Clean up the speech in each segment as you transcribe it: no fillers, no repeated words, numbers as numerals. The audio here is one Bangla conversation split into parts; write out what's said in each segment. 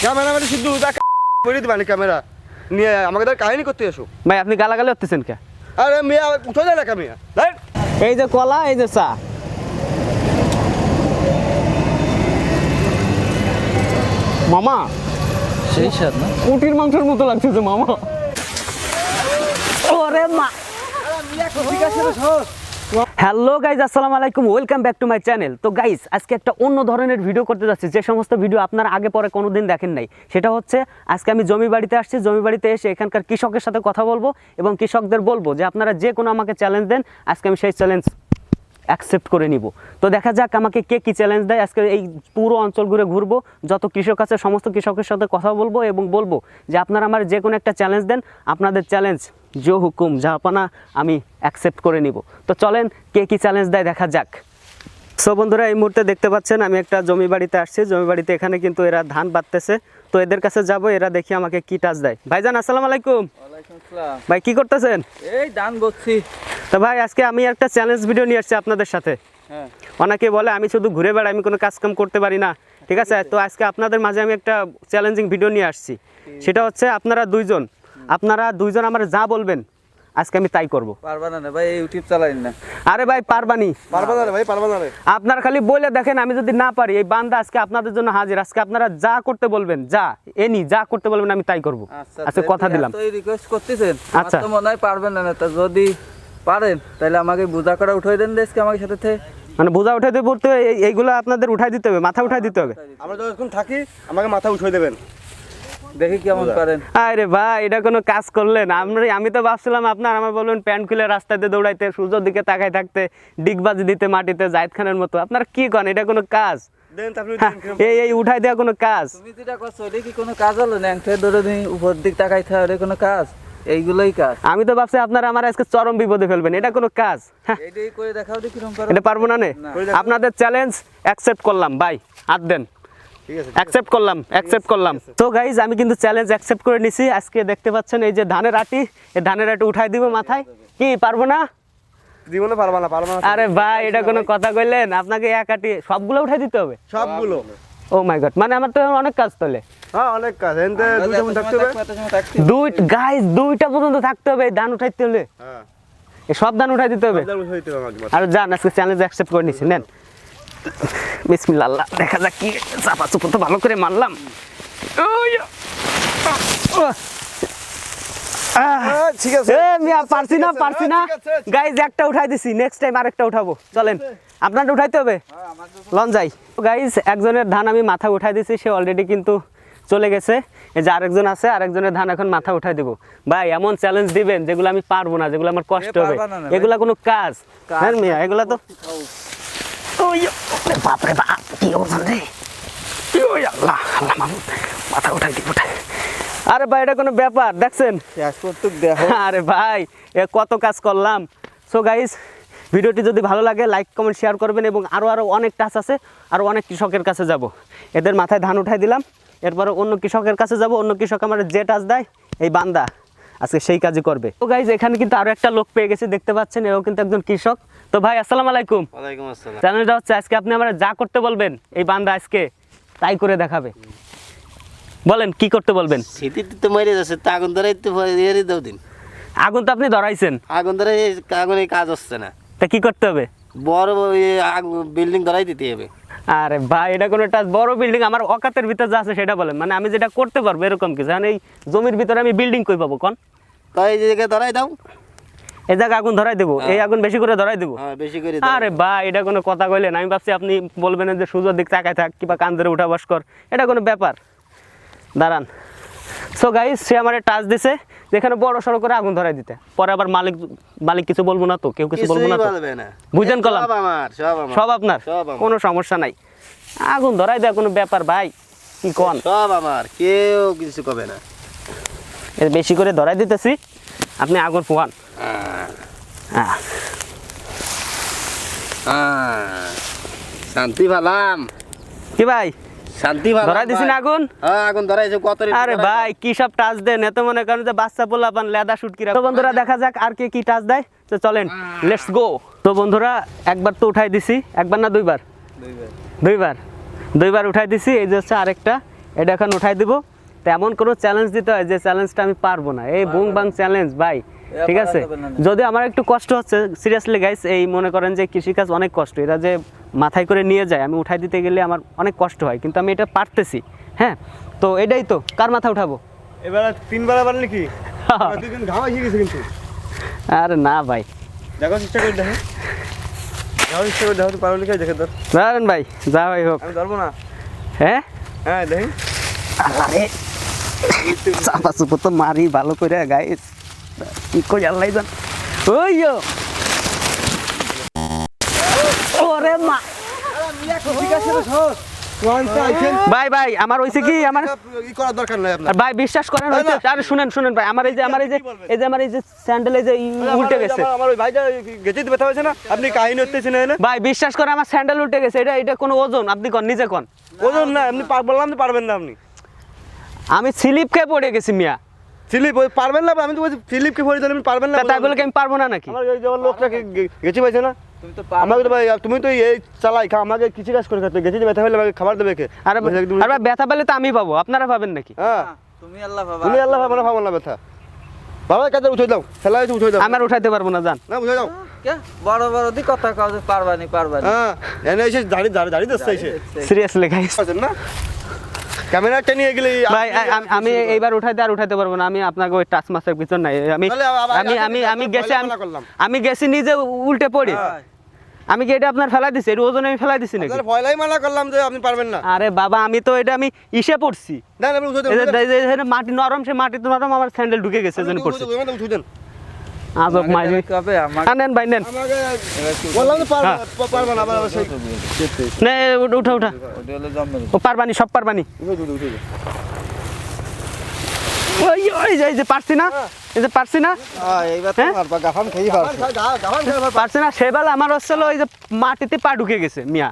ক্যামেরা মানে শুধু করে দিবা ক্যামেরা নিয়ে আমাকে তার কাহিনী করতে এসো। ভাই আপনি গালাগালি হতেছেন কে? আরে মিয়া উঠে যায় না মিয়া। এই যে কলা, এই যে চা। মামা সেই স্বাদ না? কুটির মাংসের মতো লাগতেছে মামা। ওরে মা। হ্যালো গাইজ, আসসালামু আলাইকুম, welcome back to my channel. তো গাইজ আজকে একটা অন্য ধরনের ভিডিও করতে যাচ্ছি, যে সমস্ত ভিডিও আপনারা আগে পরে কোনোদিন দেখেন নাই। সেটা হচ্ছে আজকে আমি জমি বাড়িতে আসছি, জমি বাড়িতে এসে এখানকার কৃষকের সাথে কথা বলবো এবং কৃষকদের বলবো যে আপনারা যে কোনো আমাকে চ্যালেঞ্জ দেন, আজকে আমি সেই চ্যালেঞ্জ অ্যাকসেপ্ট করে নিব। তো দেখা যাক আমাকে কে কী চ্যালেঞ্জ দেয়। আজকে এই পুরো অঞ্চল ঘুরে ঘুরবো, যত কৃষক আছে সমস্ত কৃষকের সাথে কথা বলবো এবং বলবো যে আপনারা আমার যে কোনো একটা চ্যালেঞ্জ দেন, আপনাদের চ্যালেঞ্জ জো হুকুম জাহাপানা আমি অ্যাকসেপ্ট করে নিব। তো চলেন কে কী চ্যালেঞ্জ দেয় দেখা যাক। সো বন্ধুরা, এই মুহূর্তে দেখতে পাচ্ছেন আমি একটা জমি বাড়িতে আসছি। জমি বাড়িতে এখানে কিন্তু এরা ধান বাঁধতেছে, তো এদের কাছে যাব, এরা দেখি আমাকে কি টাচ দেয়। ভাইজান আসসালামু আলাইকুম। ওয়ালাইকুম আসসালাম। ভাই কি করতেছেন? এই ধান বচ্ছি। তো ভাই আজকে আমি একটা চ্যালেঞ্জ ভিডিও নিয়ে আসছি আপনাদের সাথে। হ্যাঁ, অনেকে বলে আমি শুধু ঘুরে বেড়াই, আমি কোনো কাজকাম করতে পারি না, ঠিক আছে? তো আজকে আপনাদের মাঝে আমি একটা চ্যালেঞ্জিং ভিডিও নিয়ে আসছি। সেটা হচ্ছে আপনারা দুইজন আমার যা বলবেন আজকে আমি তাই করব। পারবা না ভাই, ইউটিউব চালাইন না। আরে ভাই পারবানি, পারবা না রে ভাই, পারবা না রে। আপনার খালি বলে দেখেন, আমি যদি না পারি এই বান্দা আজকে আপনাদের জন্য হাজির। আজকে আপনারা যা করতে বলবেন, যা করতে বলবেন আমি তাই করব। আচ্ছা কথা দিলাম। তো এই রিকোয়েস্ট করতেছেন, আচ্ছা। আমার তো মনে হয় পারবেন না। তা যদি পারেন তাহলে আমাকে বুঝা করা উঠাই দেন আজকে আমাকে সাথে থেকে। মানে বোঝা উঠাইতে পড়তে এইগুলো আপনাদের উঠাই দিতে হবে, মাথা উঠাই দিতে হবে। আমরা যখন থাকি আমাকে মাথা উঠিয়ে দেবেন, দেখি কেমন পারেন। আরে ভাই এটা কোনো কাজ করলেন? আমি তো ভাবছিলাম আমার বলবেন প্যান্ট খুলে রাস্তাতে দৌড়াইতে, সূর্যের দিকে তাকাই থাকতে, ডিগবাজি দিতে মাটিতে জাহিদ খানের মতো। আপনার কি করেন? এটা কোনো কাজ? দেন তারপরে এই উঠাই দেওয়া কোনো কাজ? তুমি যেটা করছো এটা কি কোনো কাজ হলো? ন্যাংথে ধরে তুমি উপর দিক তাকাই থাকো, এটা কোনো কাজ? এইগুলোই কাজ। আমি তো ভাবছি আপনারা আমার আজকে চরম বিপদে ফেলবেন, এটা কোনো কাজ? এইটাই করে দেখাও দেখি কিরকম পারো। এটা পারবো না নে। আপনাদের চ্যালেঞ্জ অ্যাকসেপ্ট করলাম ভাই, হাত দেন। ঠিক আছে, অ্যাকসেপ্ট করলাম। তো গাইজ আমি কিন্তু চ্যালেঞ্জ অ্যাকসেপ্ট করে নিছি। আজকে দেখতে পাচ্ছেন এই যে ধানের আটি, এই ধানের আটি উঠাই দিব মাথায়। কি পারবো না? জীবনে পারবা না, পারবা না। আরে ভাই এটা কোনো কথা কইলেন? আপনাকে এক আটি সবগুলো উঠাই দিতে হবে? সবগুলো। ও মাই গড, মানে আমার তো অনেক কাজ তোলে। হ্যাঁ অনেক কাজ, এনতে দুইটা মন থাকতে হবে। দুইটা পর্যন্ত থাকতে হবে এই ধান উঠাইতে হলে। হ্যাঁ, এই সব ধান উঠাই দিতে হবে। সবটা উঠাইতে হবে আমাকে। আর যান আজকে চ্যালেঞ্জ অ্যাকসেপ্ট করে নিছি, নেন। বিসমিল্লাহ, আল্লাহ দেখা যাক কি চাপা চুপো তো ভালো করে মারলাম। ঠিক আছে। পারছি না গাইজ, একটা উঠাই দিছি, নেক্সট টাইম আরেকটা উঠাবো। চলেন, আপনারটা উঠাইতে হবে, লন যাই। গাইজ একজনের ধান আমি মাথা উঠাই দিছি, সে অলরেডি কিন্তু চলে গেছে। এই যে আরেকজন আছে, আরেকজনের ধান এখন মাথা উঠাই দেবো। ভাই এমন চ্যালেঞ্জ দিবেন যেগুলো আমি পারবো না, যেগুলো আমার কষ্ট হবে। এগুলা কোনো কাজ? হ্যাঁ মিয়া, এগুলা তো বাপরে বাপ, কি অবস্থা রে! আল্লাহ আল্লাহ মাহমুদ, মাথা উঠাই দিব। আরে ভাই এটা কোনো ব্যাপার দেখছেন? আরে ভাই এ কত কাজ করলাম। সো গাইস ভিডিওটি যদি ভালো লাগে লাইক কমেন্ট শেয়ার করবেন এবং আরও অনেক টাচ আছে, আরও অনেক কৃষকের কাছে যাব। এদের মাথায় ধান উঠাই দিলাম, এরপরে অন্য কৃষকের কাছে যাব। অন্য কৃষক আমার যে টাচ দেয় এই বান্দা আজকে সেই কাজই করবে। তো গাইস এখানে কিন্তু আরও একটা লোক পেয়ে গেছি, দেখতে পাচ্ছেন, এও কিন্তু একজন কৃষক। তো ভাই আসসালামু আলাইকুম। ওয়ালাইকুম আসসালাম। চ্যানেলটা হচ্ছে আজকে আপনি আমার যা করতে বলবেন এই বান্দা আজকে তাই করে দেখাবে। বলেন কি করতে বলবেন? শীতের তো মরে যাচ্ছে, তা আগুন ধরে দাও দিন। আগুন তো আপনি ধরাইছেন, আগুন ধরে আগুনে কাজ হচ্ছে না, তা কি করতে হবে? বড় বিল্ডিং ধরাই দিতে হবে। আরে ভাই এটা কোনো একটা বড় বিল্ডিং আমার অকাতের ভিতরে যা আছে সেটা বলেন, মানে আমি যেটা করতে পারবো এরকম কিছু। এই জমির ভিতরে আমি বিল্ডিং কই পাবো কোন? তাই এই জায়গায় ধরাই দাও, এই জায়গায় আগুন ধরাই দেবো, এই আগুন বেশি করে ধরাই দেবো। হ্যাঁ বেশি করে। আরে ভাই এটা কোনো কথা কইলেন? আমি ভাবছি আপনি বলবেন যে সূর্যের দিক তাকায় থাক কিংবা কান ধরে উঠা বস কর, এটা কোনো ব্যাপার? দাঁড়ান। সো গাইস সে আমার টাচ দিছে যেখানে বড় সড়ো করে আগুন ধরাই দিতে, পরে আবার মালিক কিছু বলবো না তো, কেউ কিছু বলবো না তো, বুঝেন কলাম? সব আপনার, কোনো সমস্যা নাই। আগুন ধরাই দেওয়া কোনো ব্যাপার ভাই? কি কোন? সব আমার, কেউ কিছু কবে না। বেশি করে ধরাই দিতেছি, আপনি আগুন পোয়ান। শান্তি ভালাম কি ভাই শান্তি ভালো ধরাই দিছি না আগুন? হ্যাঁ আগুন ধরাইছে কত। আরে ভাই কি সব টাচ দেন, এত মনে করেন যে বাচ্চা পোলা পান লেদা শুটকি। তো বন্ধুরা দেখা যাক আর কে কি টাচ দেয়। তো চলেন লেটস গো। তো বন্ধুরা একবার তো উঠাই দিছি, একবার না দুইবার উঠাই দিছি। এই যে হচ্ছে আরেকটা, এটা এখন উঠাই দিব। তো এমন কোনো চ্যালেঞ্জ দিতে হয় যে চ্যালেঞ্জটা আমি পারবো না, এই বুং বাং চ্যালেঞ্জ ভাই, ঠিক আছে? যদি আমার একটু কষ্ট হচ্ছে সিরিয়াসলি গাইস, এই মনে করেন যে কৃষিকাজ অনেক কষ্ট, এরা যে মাথায় করে নিয়ে যায়, আমি উঠাই দিতে গেলে আমার অনেক কষ্ট হয়, কিন্তু আমি এটা পারতেছি। হ্যাঁ, তো এটাই তো, কার মাথা উঠাবো? এবার 3 বেলা পারলি কি দুদিন ঘাম এসে গেছে কিন্তু। আরে না ভাই, দেখো চেষ্টা করে দেখো, যাও চেষ্টা করে দেখো, পারলি কি দেখে ধর। দাঁড়ান ভাই, যা ভাই হোক। আমি ধরবো না। হ্যাঁ হ্যাঁ দেখি। আরে চাপা চুপো তো মারি ভালো করে গাইস, কি কই আল্লাহ জান। ওইয়ো ওরে মা, ভাই ভাই আমার হইছে কি, আমার ই করার দরকার নাই আপনার। আর ভাই বিশ্বাস করেন হইছে, আরে শুনেন ভাই, আমার এই যে আমার এই যে স্যান্ডেল এই যে উল্টে গেছে। আমার ওই ভাইটা গেছে ব্যথা হয়েছে না, আপনি কাহিনী হতেছেন না। ভাই বিশ্বাস করে আমার স্যান্ডেল উল্টে গেছে, এটা কোনো ওজন? আপনি কোন, নিজে কোন। ওজন না, আপনি বললাম তো পারবেন না আপনি। আমি স্লিপ খেয়ে পড়ে গেছি মিয়া। স্লিপ ওই পারবেন না, আমি তো বলছি স্লিপকে ভরে দিলে আপনি পারবেন না। তাই বলে কি আমি পারবো না নাকি? আমার ওই যে লোকটা গেছে পাইছে না, তুমি তো আমাকে তো ভাই তুমি তো এই চালাই খা, আমাকে কিছু কাজ করে খেতে গেছে ব্যথা হলে আমাকে খাবার দেবে কে? আরে ভাই ব্যথা পেলে তো আমি পাবো, আপনারা পাবেন নাকি? হ্যাঁ তুমি আল্লাহ বাবা, তুমি আল্লাহ ভাবনা ভাবো না ব্যথা। বাবা কাজে উঠে দাও, খেলা হয়েছে উঠে দাও। আমার উঠাইতে পারবো না, জান না উঠে দাও। কে বড় বড় দি কথা কও যে পারবানি। হ্যাঁ এনে এসে দাঁড়িয়ে দিচ্ছে এসে সিরিয়াসলি গাইস। পাচ্ছেন না, ক্যামেরাটা নিয়ে গেলে ভাই আমি এইবার উঠাইতে পারবো না, আমি আপনাকে ওই টাচ মাছের ভিতর নাই। আমি গেছি নিজে উল্টে পড়ি। আমি কি এটা আপনার ফেলাই দিছি? এর ওজন আমি ফেলাই দিছি নাকি? ভয়লাই মানা করলাম যে আপনি পারবেন না। আরে বাবা আমি তো এটা আমি ইসে পড়ছি, না আপনি উঠে দেন, মাটি নরম, সে মাটি তো নরম, আমার স্যান্ডেল ঢুকে গেছে জন্য পড়ছে। উঠে দেন। আজব মাইরি। কবে আমার নেন ভাই নেন, আমাকে বললাম তো পারবো না, আবার সেই নে উঠা ওটা হলো জন্মের ও পারবানি, সব পারবানি। উঠে ওই যে পারছি না, এই যে পারছি না, এইবার তো মারবা, গাফাম খেয়ে পারছো। পারছি না। সেবেলা আমার হচ্ছিল ওই যে মাটিতে পা ঢুকে গেছে মিয়া।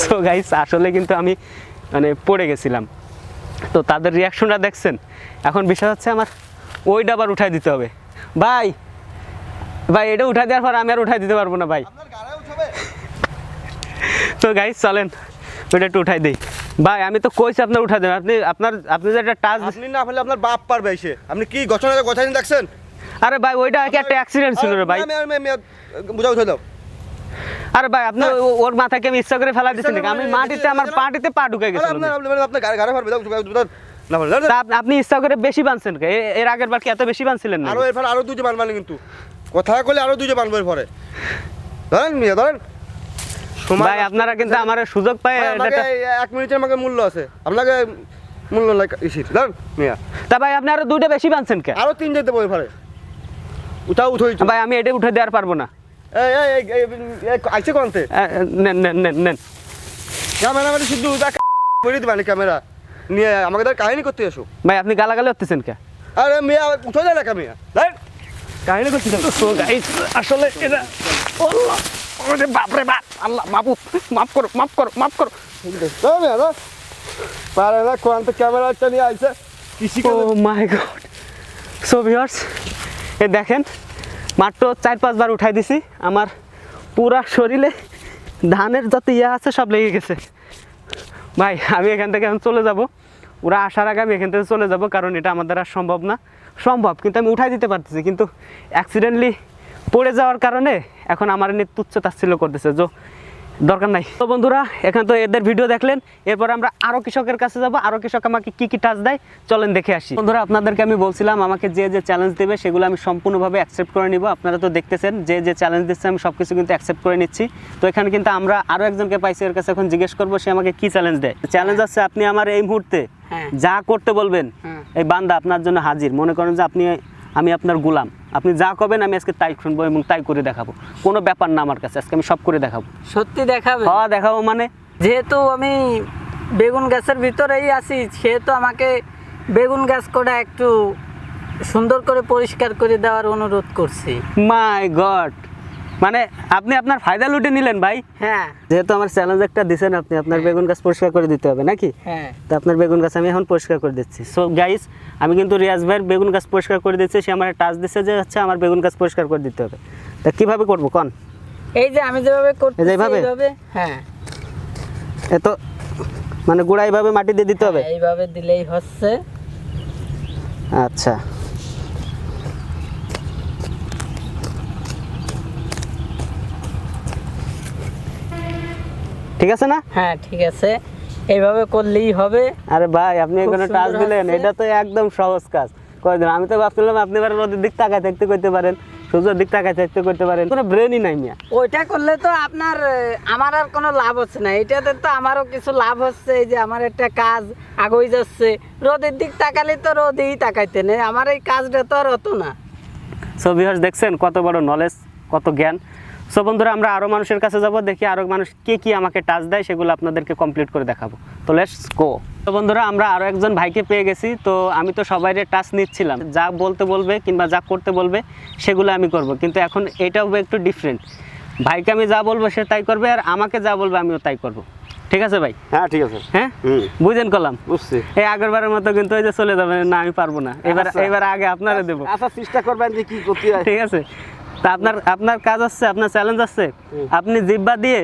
সো গাইস আসলে কিন্তু আমি মানে পড়ে গেছিলাম, তো তাদের রিয়াকশনটা দেখছেন। এখন বিষয় হচ্ছে আমার ওইটা আবার উঠাই দিতে হবে। ভাই এটা উঠাই দেওয়ার পর আমি আর উঠাই দিতে পারবো না ভাই। তো গাইস চলেন ওইটা একটু উঠাই দিই। ভাই আমি তো কইছি আপনার উঠাই দেবেন, আপনি যে একটা টাচ। আপনি না হলে আপনার বাপ পারবে এসে। আপনি কি গছনা গছানি দেখছেন? আরে ভাই ওইটা কি একটা অ্যাক্সিডেন্ট ছিল রে ভাই। বুঝা উঠে দাও। আরে ভাই আপনি ওর মাথাকে আমি ইচ্ছা করে ফেলা দিচ্ছেন নাকি? আমি মাটিতে, আমার পাটিতে পা ঢুকে গেছিল। আপনার গাড়ি পারবে আপনি ইচ্ছা করে বেশি বানছেন কে? এর আগের বার কি এত বেশি বানছিলেন না? আরো এরপর আরো দুটো বানবানি, কিন্তু কথা কইলে আরো দুটো বানবো এরপরে। ধরেন মিয়া ধরেন। ভাই আপনারা কিন্তু আমার সুযোগ পায়। 1 মিনিটের আমাকে মূল্য আছে, আপনাকে মূল্য নাই ইসির। ধরেন মিয়া তা ভাই আপনি আরো দুইটা বেশি বানছেন কে? আরো 3 যেতে পারে উঠাই ভাই আমি এটা উঠে দেওয়ার পারবো না। আইসে কোনতে নেন ক্যামেরা মানে শুধু করে দিবানি, ক্যামেরা নিয়ে আমাকে তার কাহিনী করতে এসো। ভাই আপনি গালাগালি হতেছেন কে? আরে মিয়া উঠে যায় না মিয়া, কাহিনী করতে আসলে এটা বাপরে বাপ, আল্লাহ মাফ করো। পারে না কোনতে ক্যামেরাটা নিয়ে আইসে কৃষি। ও মাই গড। সো ভিউয়ার্স এ দেখেন মাত্র 4-5 বার উঠাই দিছি, আমার পুরা শরীরে ধানের যত ইয়ে আছে সব লেগে গেছে। ভাই আমি এখান থেকে এখন চলে যাব, ওরা আসার আগে আমি এখান থেকে চলে যাব, কারণ এটা আমার দ্বারা সম্ভব না। সম্ভব কিন্তু আমি উঠাই দিতে পারতেছি, কিন্তু অ্যাক্সিডেন্টলি পড়ে যাওয়ার কারণে এখন আমার নিয়ে তুচ্ছ তাচ্ছিল্য করতেছে, যে দরকার নাই। তো বন্ধুরা এখন তো এদের ভিডিও দেখলেন, এরপর আমরা আরও কৃষকের কাছে যাব, আরও কৃষক আমাকে কি কি টাচ দেয় চলেন দেখে আসি। বন্ধুরা আপনাদেরকে আমি বলছিলাম আমাকে যে চ্যালেঞ্জ দেবে সেগুলো আমি সম্পূর্ণভাবে অ্যাকসেপ্ট করে নিব। আপনারা তো দেখতেছেন যে চ্যালেঞ্জ দিচ্ছে আমি সব কিছু কিন্তু অ্যাকসেপ্ট করে নিচ্ছি। তো এখানে কিন্তু আমরা আরও একজনকে পাইছি, এর কাছে এখন জিজ্ঞেস করবো সে আমাকে কি চ্যালেঞ্জ দেয়। চ্যালেঞ্জ আছে আপনি আমার এই মুহূর্তে যা করতে বলবেন এই বান্দা আপনার জন্য হাজির। মনে করেন যে আমি আপনার গোলাম, আপনি যা করবেন আমি আজকে তাই শুনবো এবং তাই করে দেখাবো। কোনো ব্যাপার না আমার কাছে, আজকে আমি সব করে দেখাবো। সত্যি দেখাবে? হ্যাঁ দেখাবো। মানে যেহেতু আমি বেগুন গাছের ভিতরেই আছি, সেহেতু আমাকে বেগুন গাছ কোটা একটু সুন্দর করে পরিষ্কার করে দেওয়ার অনুরোধ করছি। মাই গড, মানে আপনি আপনার ফায়দা লুটে নিলেন ভাই। হ্যাঁ যেহেতু আমার চ্যালেঞ্জ একটা দিচ্ছেন, আপনি আপনার বেগুন গাছ পরিষ্কার করে দিতে হবে নাকি? হ্যাঁ তো আপনার বেগুন গাছ আমি এখন পরিষ্কার করে দিচ্ছি। সো গাইস আমি কিন্তু রিয়াজ ভাইয়ের বেগুন গাছ পরিষ্কার করে দিচ্ছি, সে আমার টাচ দিচ্ছে যে হচ্ছে আমার বেগুন গাছ পরিষ্কার করে দিতে হবে। তা কীভাবে করবো কন? এই যে আমি যেভাবে করতেছি এইভাবে? এইভাবে। হ্যাঁ এ তো মানে গুঁড়া এইভাবে মাটি দিয়ে দিতে হবে? এইভাবে দিলেই হচ্ছে। আচ্ছা, ঠিক আছে না? হ্যাঁ ঠিক আছে, এইভাবে করলেই হবে। আরে ভাই আপনি খুব এখানে টাচ সুন্দর দিলেন, হচ্ছে। এটা তো একদম সহজ কাজ করে দিলাম। আমি তো ভাবছিলাম আপনি এবার রোদের দিক তাকায় থাকতে করতে পারেন, সূর্যের দিক তাকায় থাকতে করতে পারেন, কোনো ব্রেনই নাই মিয়া। ওইটা করলে তো আপনার আমার আর কোনো লাভ হচ্ছে না, এটাতে তো আমারও কিছু লাভ হচ্ছে, এই যে আমার একটা কাজ আগুই যাচ্ছে। রোদের দিক তাকালে তো রোদেই তাকাইতে নেই, আমার এই কাজটা তো আর হতো না। সো ভিউয়ার্স দেখছেন কত বড় নলেজ, কত জ্ঞান। সো বন্ধুরা আমরা আরও মানুষের কাছে যাব, দেখি আরও মানুষ কি আমাকে টাচ দেয়, সেগুলো আপনাদেরকে কমপ্লিট করে দেখাবো। তো লেটস গো। তো বন্ধুরা আমরা আরও একজন ভাইকে পেয়ে গেছি। তো আমি তো সবাইরে টাচ নিচ্ছিলাম, যা বলতে বলবে কিংবা যা করতে বলবে সেগুলো আমি করব, কিন্তু এখন এটাও একটু ডিফারেন্ট। ভাইকে আমি যা বলবো সে তাই করবে, আর আমাকে যা বলবে আমিও তাই করব। ঠিক আছে ভাই? হ্যাঁ ঠিক আছে। হ্যাঁ বুঝেন কলাম। বুঝছি। এই আগেরবারের মতো কিন্তু ওই যে চলে যাবে না, আমি পারবো না। এবার আগে আপনারা দেবো। আচ্ছা চেষ্টা করবেন যে কি করতে হয়। ঠিক আছে, তা আপনার কাজ আছে, আপনার চ্যালেঞ্জ আছে, আপনি জিহ্বা দিয়ে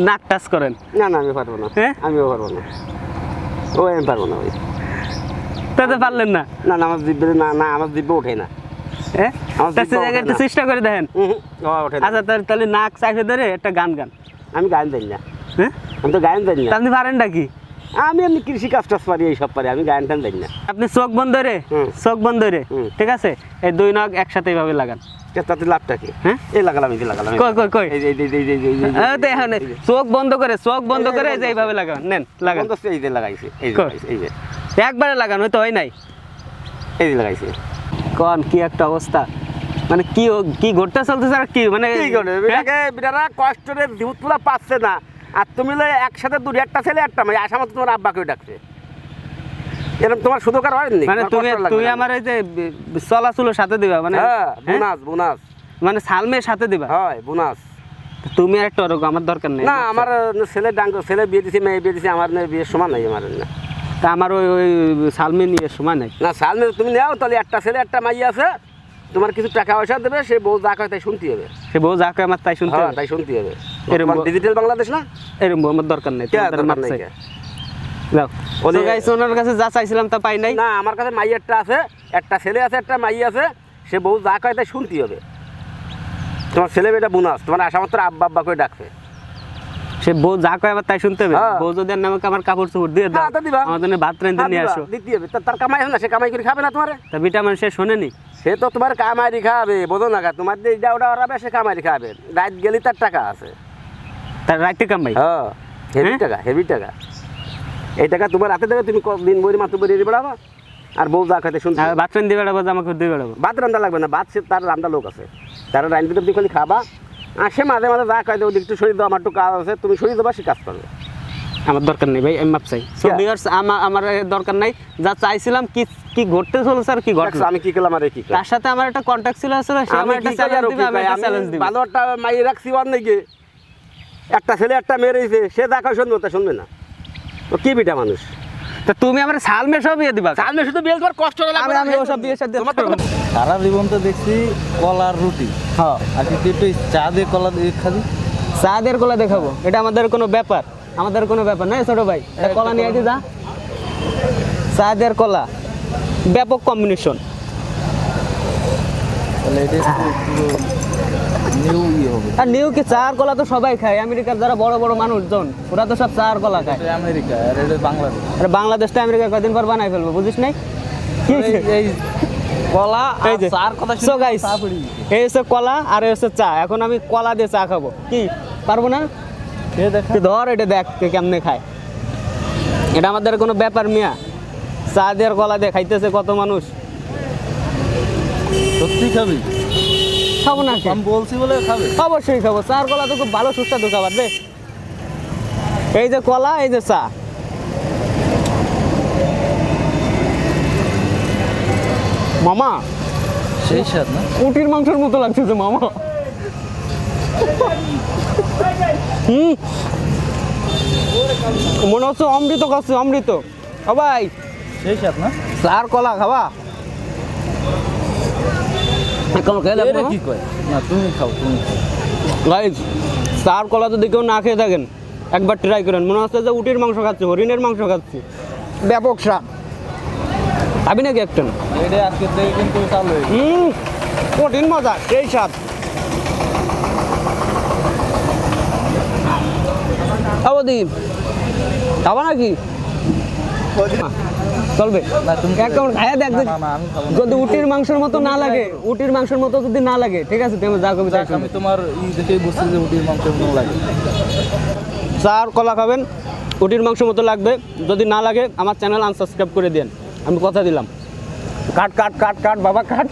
নাক টাচ করেন। না না আমি পারবো না। হ্যাঁ? আমিও পারবো না। আমি পারবো না ভাই। তাতে পারলেন না? না না আমার জিব্বে না আমার জিব্বে ওঠে না। হ্যাঁ, আমার তা জিহ্বা ওঠে একটু না। চেষ্টা করে দেখেন। ওঠে না। আচ্ছা তাহলে নাক চাইফে ধরে একটা গান। আমি গান জানি না। হ্যাঁ, আমি তো গান জানি তা না। আপনি পারেন নাকি? আমি এমনি কৃষি কাজ টাজ পারি, এইসব পারি, আমি গান টান জানি না। আপনি চোখ বন্ধ রে, হুম। চোখ বন্ধ রে, হুম। ঠিক আছে, এই দুই নখ একসাথে এইভাবে লাগান। তাতে লাভটা কি? হ্যাঁ? এই লাগালাম, এই যে লাগালাম। কই এই যে এখানে চোখ বন্ধ করে এই যে এইভাবে লাগান। নেন লাগান, এই যে লাগাইছি, এই যে কই? লাগাইছি, এই যে একবারে লাগান, হয়তো হয় নাই। এই যে লাগাইছি। কোন কি একটা অবস্থা, মানে কি ঘটতে চলতেছে আর কি মানে কি করে বিটাকে বিটারা কষ্টে দুধ পুরা পাচ্ছে না, আর তুমি একসাথে দুটো, একটা ছেলে একটা মেয়ে, আশা মতো তোমার আব্বাকে ডাকছে। এরকম তোমার সুদকার হয়নি? মানে তুমি আমার এই যে চলাচলের সাথে দিবা, মানে হ্যাঁ হ্যাঁ? বোনাস মানে সালমের সাথে দিবা? হয় বোনাস। তুমি আর একটা ওরকম, আমার দরকার নেই। না আমার ছেলে বিয়ে দিছি, মেয়ে বিয়ে দিছি, আমার বিয়ের সমান নাই আমার না। তা আমার ওই সালমে নিয়ে সময় নাই। না সাল মেয়ে তুমি নেও, তাহলে একটা ছেলে একটা মাই আছে, তোমার কিছু টাকা পয়সা দেবে, সে বউ যা কয় তাই শুনতে হবে। সে বউ যাকে আমার তাই শুনতে হ্যাঁ হবে। তাই শুনতে হবে। এরকম ডিজিটাল বাংলাদেশ না, এরকম বউ আমার দরকার নেই। কে তোমাদের দরকার মাপ নাই চাই। কে? যাও। তো guys, ওনার কাছে যা চাইছিলাম তা পাই নাই। না আমার কাছে মাই একটা আছে, একটা ছেলে আছে, একটা মাই আছে, সে বউ যা কয় তাই শুনতে হবে। তোমার ছেলে মেয়েটা বোনাস, তোমার আশা মাত্র আব্বা করে ডাকছে। সে বউ যা কয় আমার তাই শুনতে হবে। হ্যাঁ। বউ যদি আর আমাকে আমার কাপড় চোপড় দিয়ে দাও, হ্যাঁ, তা দিবা। আমার জন্য ভাত রাঁধতে নিয়ে আসো। দিতে হবে। তার কামাই হয় না, সে কামাই করে খাবে না তোমার। তা ভিটামিন সে শোনেনি। সে তো তোমার কামাই খাবে, বোঝো না? তোমার যে এটা ওটা ওরাবে, সে কামাই খাবে। রাত গেলে তার টাকা আছে। তার রাইতে কামাই। হ্যাঁ হেভি হ্যাঁ? টাকা, হেভি টাকা। এই টাকা তোমার হাতে দেবে, তুমি দিন বই মাত্র বেরিয়ে বেড়াবো, আর বউ যা খাইতে শুনতে। আর ভাত রাঁধতে বেড়াবো, আমাকে দিয়ে বেড়াবো। ভাত রান্না লাগবে না, ভাত সে তার রান্না লোক আছে, তারা রান্না তুমি খালি খাবা। আর সে মাঝে মাঝে যা খাইতে ওদিক একটু শরীর দাও, আমার একটু কাজ আছে, তুমি শরীর দেবা, সে কাজ করবে। আমার দরকার নেই ভাই, আমি মাপ চাই। সো ভিউয়ার্স আমার দরকার নাই, যা চাইছিলাম কি ঘটতে চলেছে আর কি ঘটলো। আমি কি করলাম আর কি? তার সাথে আমার একটা কন্ট্যাক্ট ছিল, আসলে সে আমার একটা চ্যালেঞ্জ দিবে, আমি একটা চ্যালেঞ্জ দিব। ভালো একটা মাই রাখছি ওর নাকি, একটা ছেলে একটা মেয়ে রয়েছে, সে দেখা শুনবে, তা শুনবে না। তো কি বিটা মানুষ? তা তুমি আমার সালমে সব ইয়ে দিবা? সামনে শুধু বিয়ে তোমার কষ্ট লাগবে। আমি ওসব বিয়ে সাথে তোমার তো সারা জীবন তো দেখছি কলার রুটি। হ্যাঁ, আর তুই একটু চা দিয়ে কলা দিয়ে খাবি। চাঁদের কলা দেখাবো, এটা আমাদের কোনো ব্যাপার? আমাদের কোনো ব্যাপার না ছোট ভাই। এটা কলা নিয়ে আসি, যা। চাঁদের কলা ব্যাপক কম্বিনেশন। তাহলে এটা পুরো নিউ ইয়ে হবে। আর নিউ কি চার কলা তো সবাই খায়, আমেরিকার যারা বড় বড় মানুষজন ওরা তো সব চার কলা খায়। এটা আমেরিকা আর এটা বাংলাদেশ। আর বাংলাদেশ তো আমেরিকা কদিন পর বানাই ফেলবো, বুঝিস নাই? কি হয়েছে? এই কলা আর এই যে চার কথা So শুনে guys, চা পড়ে গেছে। এই হচ্ছে কলা আর এই হচ্ছে চা। এখন আমি কলা দিয়ে চা খাবো, কি পারবো না? খেয়ে দেখা। তুই ধর, এটা দেখ তুই কেমনে খায়। এটা আমাদের কোনো ব্যাপার মিয়া? চা দিয়ে আর কলা দিয়ে খাইতেছে কত মানুষ। সত্যি খাবি? খাবো না কি? আমি বলছি বলে খাবে। অবশ্যই খাবো। চা আর কলা তো খুব ভালো সুস্বাদু খাবার রে। এই যে কলা, এই যে চা। মামা সেই স্বাদ না? উটির মাংসের মতো লাগতেছে মামা। মনে হচ্ছে অমৃত খাচ্ছে, অমৃত। ও ভাই, সেই স্বাদ না? চা আর কলা খাবা? এখন খেয়ে এটা দেখো কি কয়? না তুমি খাও, তুমি খাও। গাইজ, চা আর কলা যদি কেউ না খেয়ে থাকেন একবার ট্রাই করেন, মনে হচ্ছে যে উটির মাংস খাচ্ছি, হরিণের মাংস খাচ্ছি। ব্যাপক স্বাদ। খাবি নাকি একটা? এটা আজকে থেকে কিন্তু চালু হয়েছে। কঠিন মজা, সেই স্বাদ। অবধি খাবা নাকি? চলবে একদম খায়া দেখ, যদি উটির মাংসের মতো না লাগে, উটির মাংসের মতো যদি না লাগে, ঠিক আছে তুমি যা কবি তাই যাক, আমি তোমার দেখেই বুঝছি যে উটির মাংস মতো লাগে। চা আর কলা খাবেন, উটির মাংস মতো লাগবে। যদি না লাগে আমার চ্যানেল আনসাবস্ক্রাইব করে দেন, আমি কথা দিলাম। কাট কাট কাট কাট বাবা কাট।